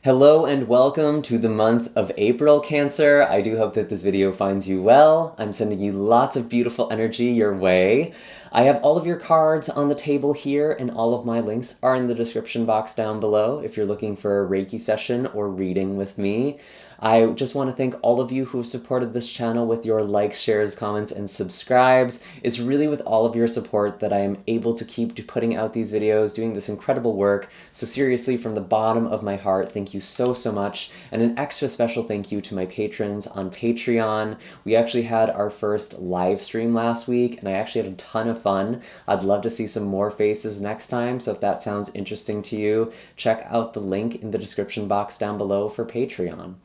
Hello and welcome to the month of April, Cancer. I do hope that this video finds you well. I'm sending you lots of beautiful energy your way. I have all of your cards on the table here, and all of my links are in the description box down below if you're looking for a Reiki session or reading with me. I just want to thank all of you who have supported this channel with your likes, shares, comments, and subscribes. It's really with all of your support that I am able to keep putting out these videos, doing this incredible work. So seriously, from the bottom of my heart, thank you so much. And an extra special thank you to my patrons on Patreon. We actually had our first live stream last week, and I actually had a ton of fun. I'd love to see some more faces next time, so if that sounds interesting to you, check out the link in the description box down below for Patreon.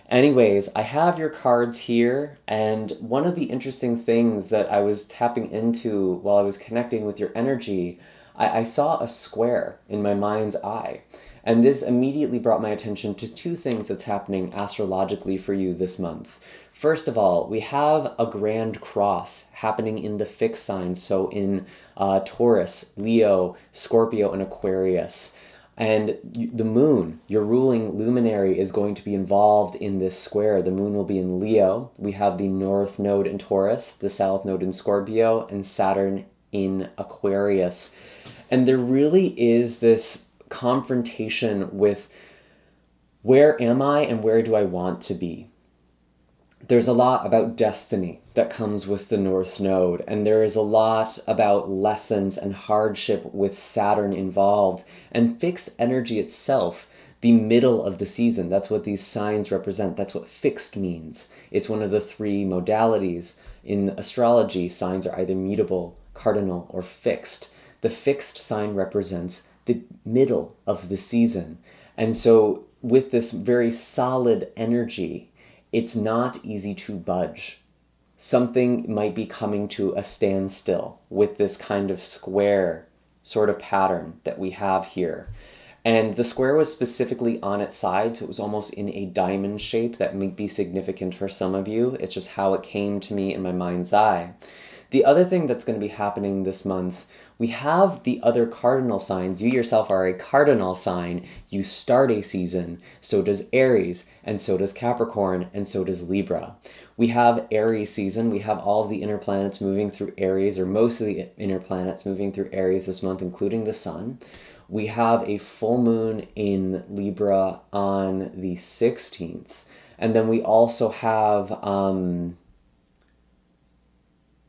Anyways, I have your cards here, and one of the interesting things that I was tapping into while I was connecting with your energy, I saw a square in my mind's eye. And this immediately brought my attention to two things that's happening astrologically for you this month. First of all, we have a grand cross happening in the fixed signs, so in Taurus, Leo, Scorpio, and Aquarius. And the moon, your ruling luminary, is going to be involved in this square. The moon will be in Leo. We have the north node in Taurus, the south node in Scorpio, and Saturn in Aquarius. And there really is this confrontation with where am I and where do I want to be? There's a lot about destiny that comes with the North Node, and there is a lot about lessons and hardship with Saturn involved, and fixed energy itself, the middle of the season. That's what these signs represent. That's what fixed means. It's one of the three modalities. In astrology, signs are either mutable, cardinal, or fixed. The fixed sign represents the middle of the season. And so with this very solid energy, it's not easy to budge. Something might be coming to a standstill with this kind of square sort of pattern that we have here. And the square was specifically on its side, so it was almost in a diamond shape. That might be significant for some of you. It's just how it came to me in my mind's eye. The other thing that's going to be happening this month, we have the other cardinal signs. You yourself are a cardinal sign. You start a season. So does Aries, and so does Capricorn, and so does Libra. We have Aries season. We have all of the inner planets moving through Aries, or most of the inner planets moving through Aries this month, including the sun. We have a full moon in Libra on the 16th. And then we also have...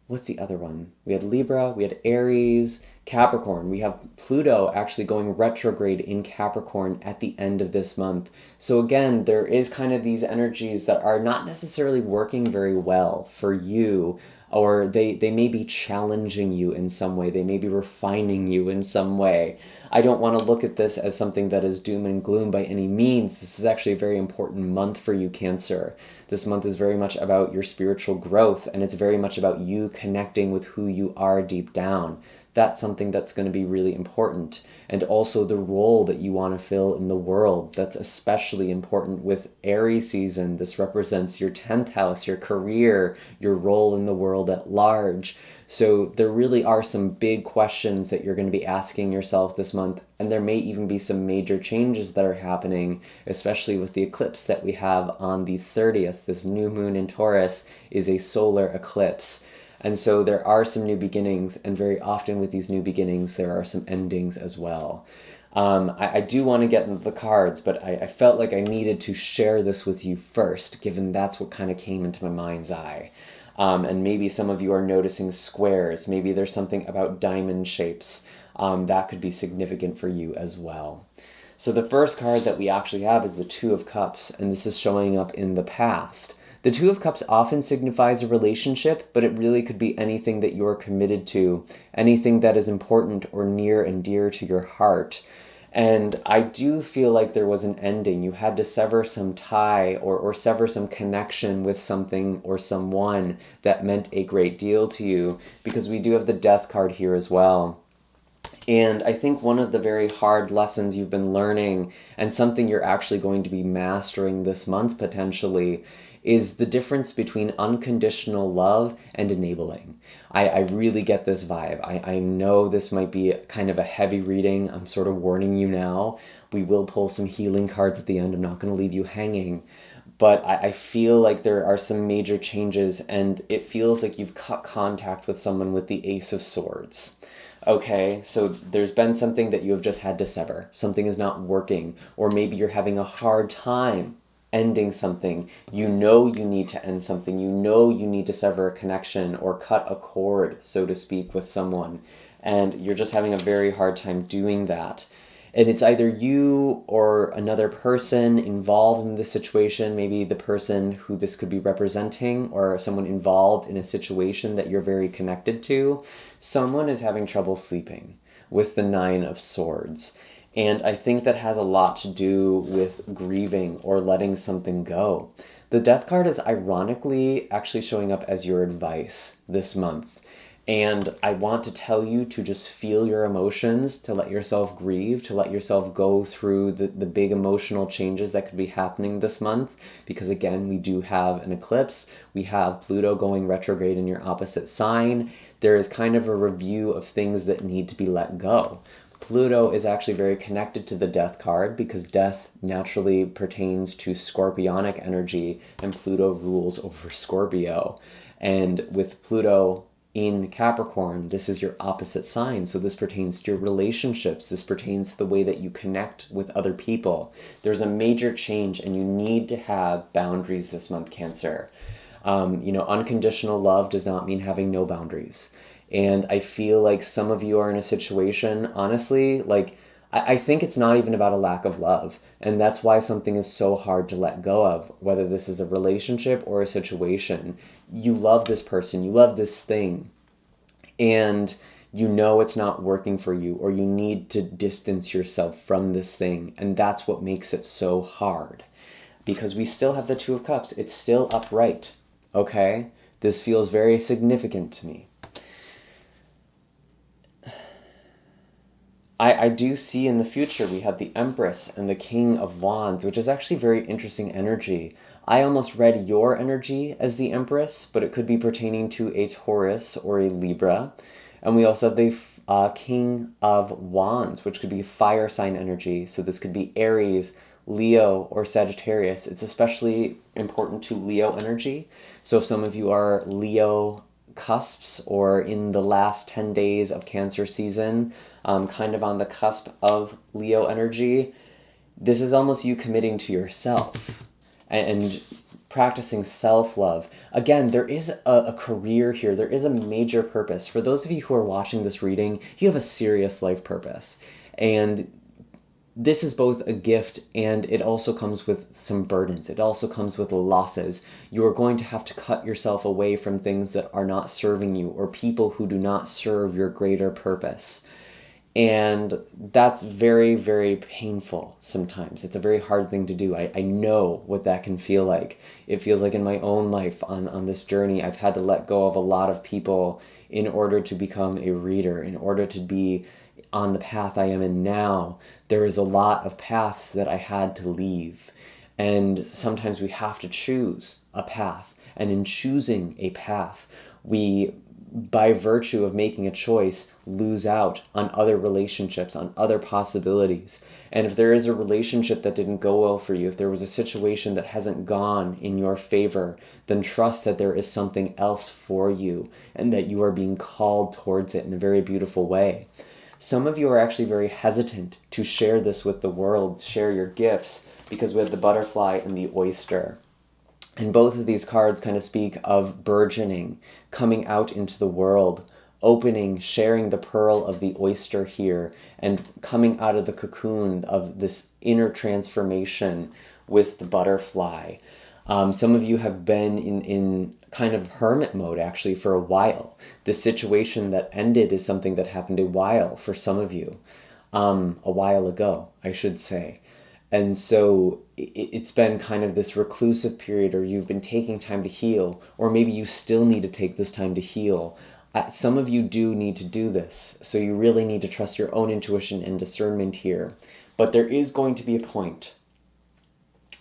what's the other one? We had Libra, we had Aries, Capricorn. We have Pluto actually going retrograde in Capricorn at the end of this month. So again, there is kind of these energies that are not necessarily working very well for you, or they may be challenging you in some way. They may be refining you in some way. I don't want to look at this as something that is doom and gloom by any means. This is actually a very important month for you, Cancer. This month is very much about your spiritual growth, and it's very much about you connecting with who you are deep down. That's something that's going to be really important. And also the role that you want to fill in the world. That's especially important with Aries season. This represents your 10th house, your career, your role in the world at large. So there really are some big questions that you're going to be asking yourself this month. And there may even be some major changes that are happening, especially with the eclipse that we have on the 30th. This new moon in Taurus is a solar eclipse. And so there are some new beginnings, and very often with these new beginnings, there are some endings as well. I do want to get into the cards, but I felt like I needed to share this with you first, given that's what kind of came into my mind's eye. And maybe some of you are noticing squares. Maybe there's something about diamond shapes that could be significant for you as well. So the first card that we actually have is the Two of Cups, and this is showing up in the past. The Two of Cups often signifies a relationship, but it really could be anything that you're committed to, anything that is important or near and dear to your heart. And I do feel like there was an ending. You had to sever some tie or sever some connection with something or someone that meant a great deal to you, because we do have the Death card here as well. And I think one of the very hard lessons you've been learning, and something you're actually going to be mastering this month potentially, is the difference between unconditional love and enabling. I really get this vibe. I know this might be kind of a heavy reading. I'm sort of warning you now. We will pull some healing cards at the end. I'm not going to leave you hanging. But I feel like there are some major changes, and it feels like you've cut contact with someone with the Ace of Swords. Okay, so there's been something that you have just had to sever. Something is not working, or maybe you're having a hard time ending something. You know you need to end something. You know you need to sever a connection or cut a cord, so to speak, with someone. And you're just having a very hard time doing that. And it's either you or another person involved in this situation, maybe the person who this could be representing, or someone involved in a situation that you're very connected to. Someone is having trouble sleeping with the Nine of Swords. And I think that has a lot to do with grieving or letting something go. The Death card is ironically actually showing up as your advice this month. And I want to tell you to just feel your emotions, to let yourself grieve, to let yourself go through the big emotional changes that could be happening this month. Because again, we do have an eclipse. We have Pluto going retrograde in your opposite sign. There is kind of a review of things that need to be let go. Pluto is actually very connected to the Death card because death naturally pertains to Scorpionic energy, and Pluto rules over Scorpio. And with Pluto in Capricorn, this is your opposite sign. So this pertains to your relationships. This pertains to the way that you connect with other people. There's a major change, and you need to have boundaries this month, Cancer. Unconditional love does not mean having no boundaries. And I feel like some of you are in a situation, honestly, like I think it's not even about a lack of love. And that's why something is so hard to let go of, whether this is a relationship or a situation. You love this person, you love this thing, and you know it's not working for you, or you need to distance yourself from this thing. And that's what makes it so hard. Because we still have the Two of Cups. It's still upright, okay? This feels very significant to me. I do see in the future we have the Empress and the King of Wands, which is actually very interesting energy. I almost read your energy as the Empress, but it could be pertaining to a Taurus or a Libra. And we also have the King of Wands, which could be fire sign energy. So this could be Aries, Leo, or Sagittarius. It's especially important to Leo energy. So if some of you are Leo cusps or in the last 10 days of Cancer season, kind of on the cusp of Leo energy, this is almost you committing to yourself and practicing self-love. Again, there is a career here. There is a major purpose. For those of you who are watching this reading, you have a serious life purpose. And this is both a gift, and it also comes with some burdens. It also comes with losses. You are going to have to cut yourself away from things that are not serving you, or people who do not serve your greater purpose. And that's very, very painful sometimes. It's a very hard thing to do. I know what that can feel like. It feels like in my own life on this journey, I've had to let go of a lot of people in order to become a reader, in order to be on the path I am in now. There is a lot of paths that I had to leave. And sometimes we have to choose a path. And in choosing a path, we, by virtue of making a choice, lose out on other relationships, on other possibilities. And if there is a relationship that didn't go well for you, if there was a situation that hasn't gone in your favor, then trust that there is something else for you and that you are being called towards it in a very beautiful way. Some of you are actually very hesitant to share this with the world, share your gifts, because we have the butterfly and the oyster. And both of these cards kind of speak of burgeoning, coming out into the world, opening, sharing the pearl of the oyster here, and coming out of the cocoon of this inner transformation with the butterfly. Some of you have been in kind of hermit mode actually for a while. The situation that ended is something that happened a while for some of you, a while ago, I should say. And so it's been kind of this reclusive period, or you've been taking time to heal, or maybe you still need to take this time to heal. Some of you do need to do this, so you really need to trust your own intuition and discernment here. But there is going to be a point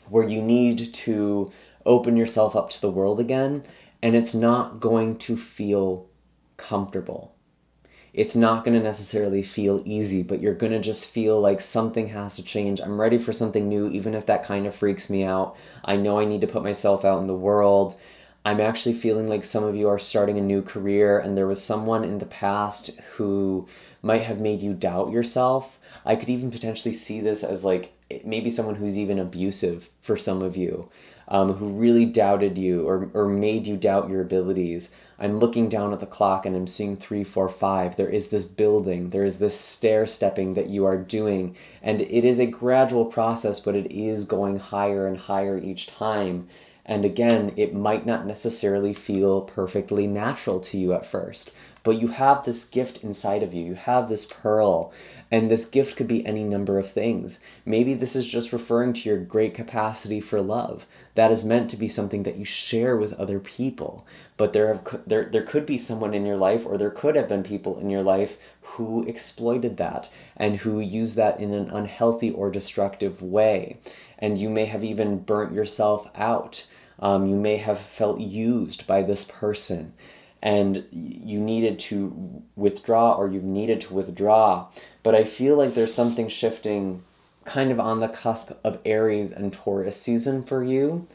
where you need to open yourself up to the world again, and it's not going to feel comfortable. It's not going to necessarily feel easy, but you're going to just feel like something has to change. I'm ready for something new, even if that kind of freaks me out. I know I need to put myself out in the world. I'm actually feeling like some of you are starting a new career, and there was someone in the past who might have made you doubt yourself. I could even potentially see this as like maybe someone who's even abusive for some of you, who really doubted you or made you doubt your abilities. I'm looking down at the clock and I'm seeing 3, 4, 5. There is this building, there is this stair stepping that you are doing, and it is a gradual process, but it is going higher and higher each time. And again, it might not necessarily feel perfectly natural to you at first, but you have this gift inside of you. You have this pearl, and this gift could be any number of things. Maybe this is just referring to your great capacity for love. That is meant to be something that you share with other people. But there could be someone in your life, or there could have been people in your life who exploited that and who used that in an unhealthy or destructive way. And you may have even burnt yourself out. You may have felt used by this person, and you needed to withdraw, or you've needed to withdraw. But I feel like there's something shifting kind of on the cusp of Aries and Taurus season for you.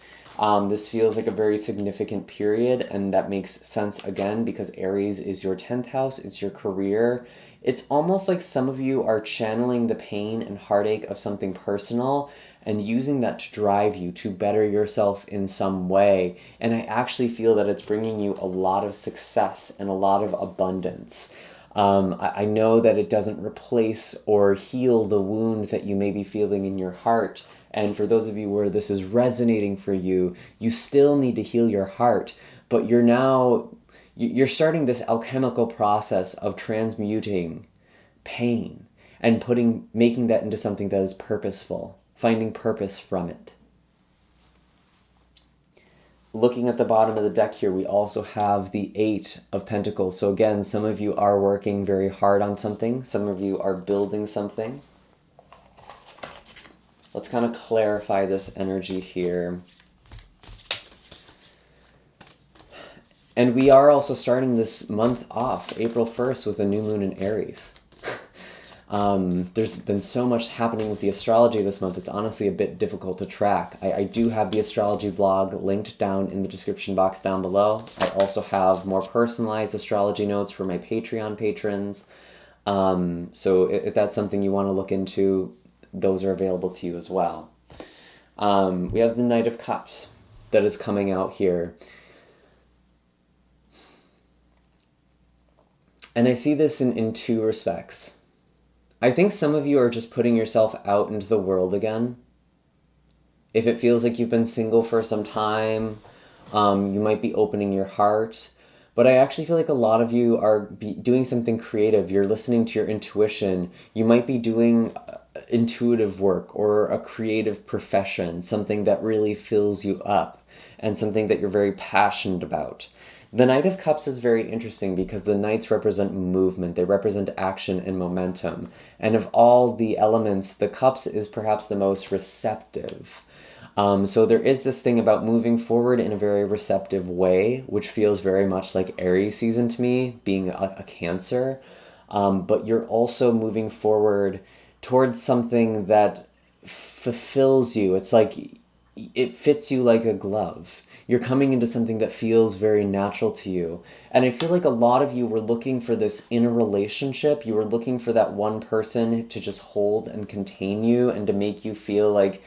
This feels like a very significant period, and that makes sense again because Aries is your 10th house, it's your career. It's almost like some of you are channeling the pain and heartache of something personal and using that to drive you to better yourself in some way. And I actually feel that it's bringing you a lot of success and a lot of abundance. I know that it doesn't replace or heal the wound that you may be feeling in your heart. And for those of you where this is resonating for you, you still need to heal your heart. But you're starting this alchemical process of transmuting pain and making that into something that is purposeful, finding purpose from it. Looking at the bottom of the deck here, we also have the 8 of Pentacles. So again, some of you are working very hard on something. Some of you are building something. Let's kind of clarify this energy here. And we are also starting this month off, April 1st, with a new moon in Aries. There's been so much happening with the astrology this month, it's honestly a bit difficult to track. I do have the astrology blog linked down in the description box down below. I also have more personalized astrology notes for my Patreon patrons. So if that's something you want to look into, those are available to you as well. We have the Knight of Cups that is coming out here. And I see this in two respects. I think some of you are just putting yourself out into the world again. If it feels like you've been single for some time, you might be opening your heart. But I actually feel like a lot of you are doing something creative. You're listening to your intuition. You might be doing intuitive work or a creative profession, something that really fills you up and something that you're very passionate about. The Knight of Cups is very interesting because the Knights represent movement. They represent action and momentum. And of all the elements, the Cups is perhaps the most receptive. So there is this thing about moving forward in a very receptive way, which feels very much like Aries season to me, being a Cancer. But you're also moving forward towards something that fulfills you. It's like it fits you like a glove. You're coming into something that feels very natural to you. And I feel like a lot of you were looking for this in a relationship. You were looking for that one person to just hold and contain you and to make you feel like,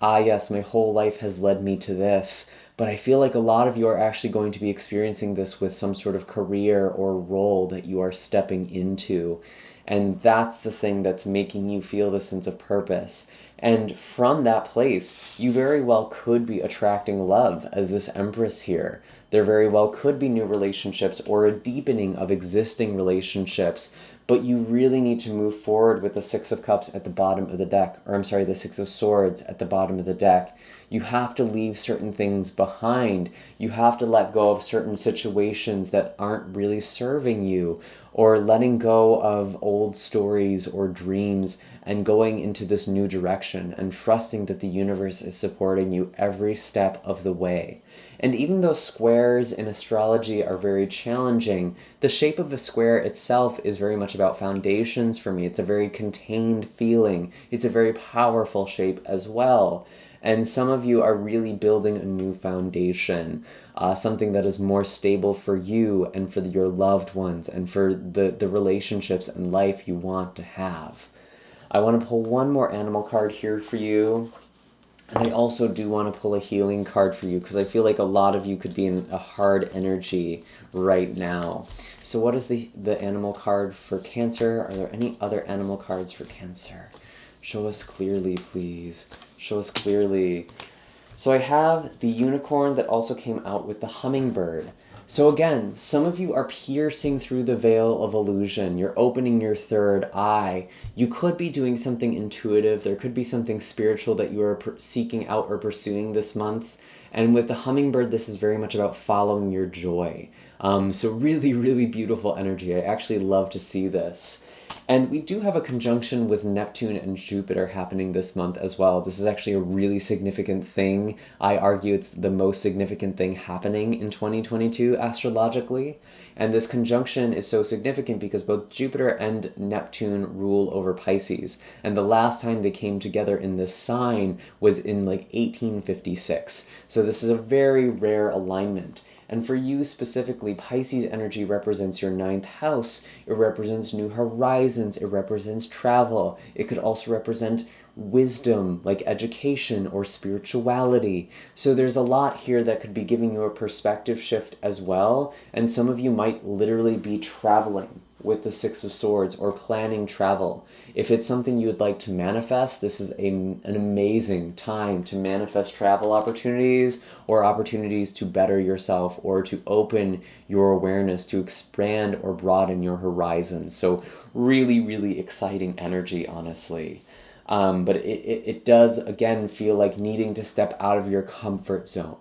yes, my whole life has led me to this. But I feel like a lot of you are actually going to be experiencing this with some sort of career or role that you are stepping into. And that's the thing that's making you feel the sense of purpose. And from that place, you very well could be attracting love as this Empress here. There very well could be new relationships or a deepening of existing relationships. but you really need to move forward with the Six of Cups at the bottom of the deck, or I'm sorry, the Six of Swords at the bottom of the deck. You have to leave certain things behind. You have to let go of certain situations that aren't really serving you, or letting go of old stories or dreams and going into this new direction and trusting that the universe is supporting you every step of the way. And even though squares in astrology are very challenging, the shape of a square itself is very much about foundations for me. It's a very contained feeling. It's a very powerful shape as well. And some of you are really building a new foundation, something that is more stable for you and for your loved ones and for the relationships and life you want to have. I want to pull one more animal card here for you. And I also do want to pull a healing card for you because I feel like a lot of you could be in a hard energy right now. So what is the animal card for Cancer? Are there any other animal cards for Cancer? Show us clearly, please. Show us clearly. So I have the unicorn that also came out with the hummingbird. So again, some of you are piercing through the veil of illusion. You're opening your third eye. You could be doing something intuitive. There could be something spiritual that you are seeking out or pursuing this month. And with the hummingbird, this is very much about following your joy. So really, really beautiful energy. I actually love to see this. And we do have a conjunction with Neptune and Jupiter happening this month as well. This is actually a really significant thing. I argue it's the most significant thing happening in 2022 astrologically. And this conjunction is so significant because both Jupiter and Neptune rule over Pisces. And the last time they came together in this sign was in like 1856. So this is a very rare alignment. And for you specifically, Pisces energy represents your 9th house. It represents new horizons. It represents travel. It could also represent wisdom, like education or spirituality. So there's a lot here that could be giving you a perspective shift as well. And some of you might literally be traveling with the Six of Swords or planning travel. If it's something you would like to manifest, this is an amazing time to manifest travel opportunities or opportunities to better yourself or to open your awareness, to expand or broaden your horizons. So really, really exciting energy, honestly. But it does, again, feel like needing to step out of your comfort zone.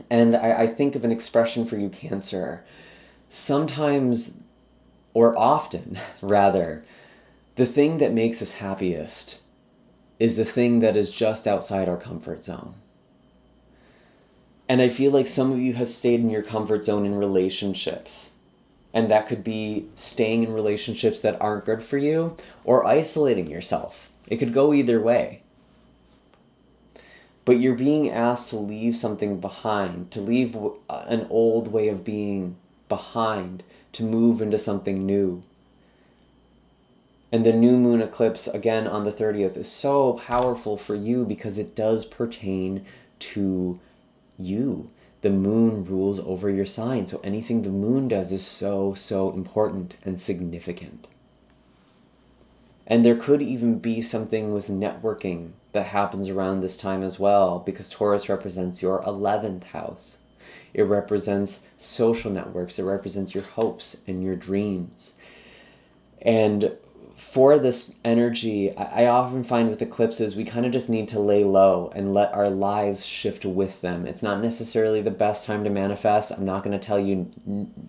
And I think of an expression for you, Cancer. Sometimes, or often, rather, the thing that makes us happiest is the thing that is just outside our comfort zone. And I feel like some of you have stayed in your comfort zone in relationships. And that could be staying in relationships that aren't good for you or isolating yourself. It could go either way. But you're being asked to leave something behind, to leave an old way of being behind, to move into something new. And the new moon eclipse, again on the 30th, is so powerful for you because it does pertain to you. The moon rules over your sign, so anything the moon does is so, so important and significant. And there could even be something with networking that happens around this time as well, because Taurus represents your 11th house. It represents social networks. It represents your hopes and your dreams. And for this energy, I often find with eclipses, we kind of just need to lay low and let our lives shift with them. It's not necessarily the best time to manifest. I'm not going to tell you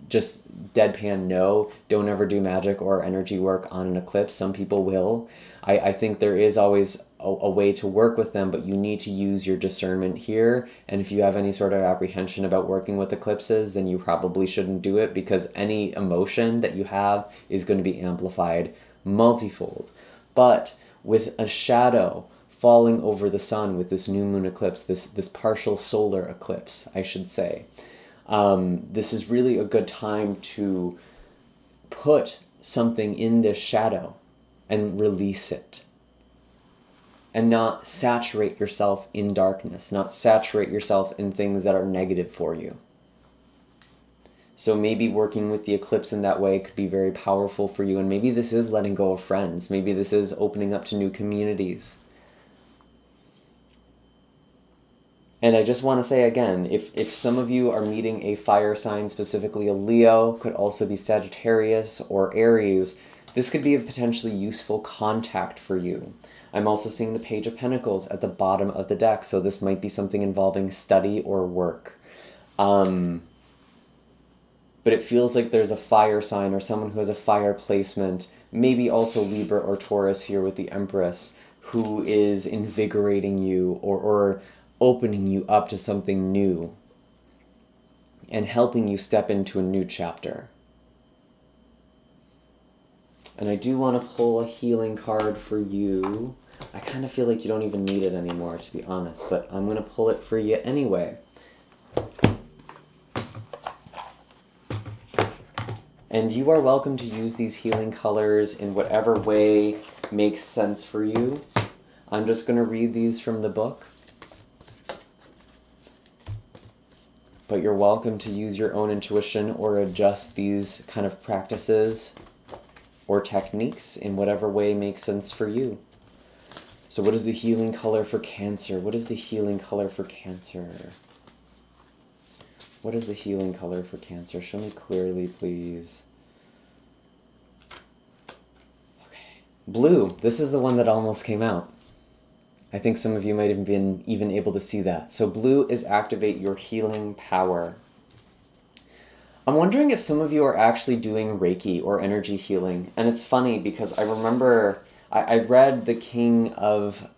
just deadpan no, don't ever do magic or energy work on an eclipse. Some people will. I think there is always a way to work with them, but you need to use your discernment here. And if you have any sort of apprehension about working with eclipses, then you probably shouldn't do it, because any emotion that you have is going to be amplified multifold. But with a shadow falling over the sun with this new moon eclipse, this partial solar eclipse, I should say, this is really a good time to put something in this shadow and release it. And not saturate yourself in darkness, not saturate yourself in things that are negative for you. So maybe working with the eclipse in that way could be very powerful for you. And maybe this is letting go of friends. Maybe this is opening up to new communities. And I just want to say again, if some of you are meeting a fire sign, specifically a Leo, could also be Sagittarius or Aries, this could be a potentially useful contact for you. I'm also seeing the Page of Pentacles at the bottom of the deck, so this might be something involving study or work. But it feels like there's a fire sign or someone who has a fire placement, maybe also Libra or Taurus here with the Empress, who is invigorating you or opening you up to something new and helping you step into a new chapter. And I do want to pull a healing card for you. I kind of feel like you don't even need it anymore, to be honest, but I'm going to pull it for you anyway. And you are welcome to use these healing colors in whatever way makes sense for you. I'm just going to read these from the book. But you're welcome to use your own intuition or adjust these kind of practices or techniques in whatever way makes sense for you. So what is the healing color for Cancer? What is the healing color for Cancer? What is the healing color for Cancer? Show me clearly, please. Okay. Blue. This is the one that almost came out. I think some of you might have been even able to see that. So blue is activate your healing power. I'm wondering if some of you are actually doing Reiki or energy healing. And it's funny because I remember I read the King of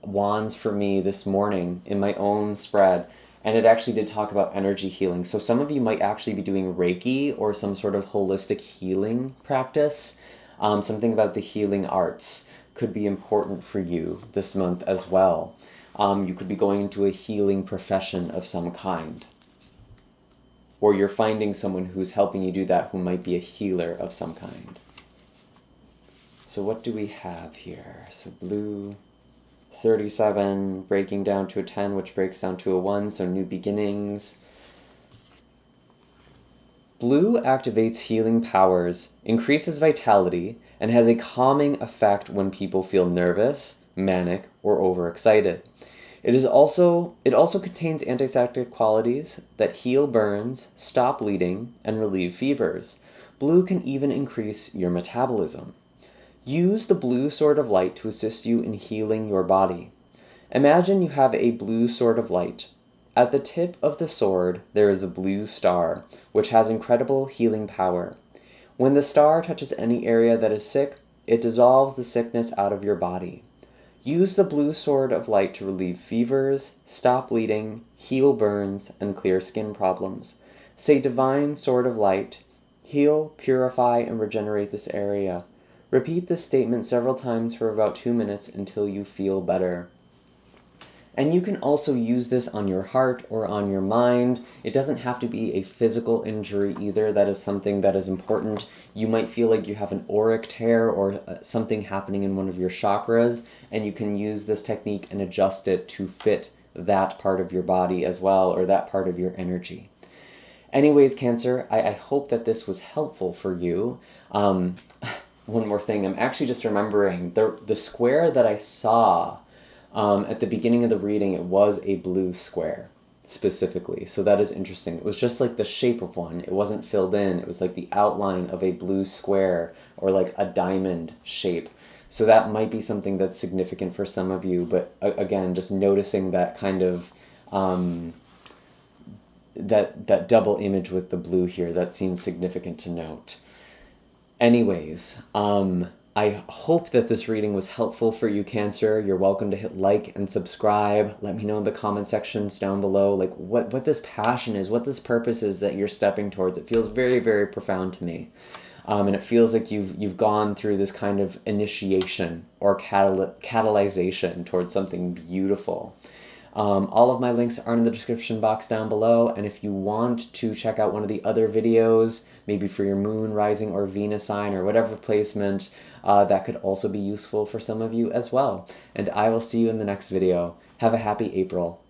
Wands for me this morning in my own spread, and it actually did talk about energy healing. So some of you might actually be doing Reiki or some sort of holistic healing practice. Something about the healing arts could be important for you this month as well. You could be going into a healing profession of some kind. Or you're finding someone who's helping you do that who might be a healer of some kind. So what do we have here? So blue, 37, breaking down to a 10, which breaks down to a 1, so new beginnings. Blue activates healing powers, increases vitality, and has a calming effect when people feel nervous, manic, or overexcited. It also contains antiseptic qualities that heal burns, stop bleeding, and relieve fevers. Blue can even increase your metabolism. Use the blue sword of light to assist you in healing your body. Imagine you have a blue sword of light. At the tip of the sword, there is a blue star, which has incredible healing power. When the star touches any area that is sick, it dissolves the sickness out of your body. Use the blue sword of light to relieve fevers, stop bleeding, heal burns, and clear skin problems. Say, Divine Sword of Light, heal, purify, and regenerate this area. Repeat this statement several times for about 2 minutes until you feel better. And you can also use this on your heart or on your mind. It doesn't have to be a physical injury either. That is something that is important. You might feel like you have an auric tear or something happening in one of your chakras, and you can use this technique and adjust it to fit that part of your body as well, or that part of your energy. Anyways, Cancer, I hope that this was helpful for you. One more thing, I'm actually just remembering the square that I saw at the beginning of the reading, it was a blue square specifically. So that is interesting. It was just like the shape of one. It wasn't filled in. It was like the outline of a blue square or like a diamond shape. So that might be something that's significant for some of you. But again, just noticing that kind of that double image with the blue here, that seems significant to note. Anyways, I hope that this reading was helpful for you, Cancer. You're welcome to hit like and subscribe. Let me know in the comment sections down below, like what this passion is, what this purpose is that you're stepping towards. It feels very, very profound to me. And it feels like you've gone through this kind of initiation or catalyzation towards something beautiful. All of my links are in the description box down below, and if you want to check out one of the other videos, maybe for your moon, rising, or Venus sign, or whatever placement, that could also be useful for some of you as well. And I will see you in the next video. Have a happy April.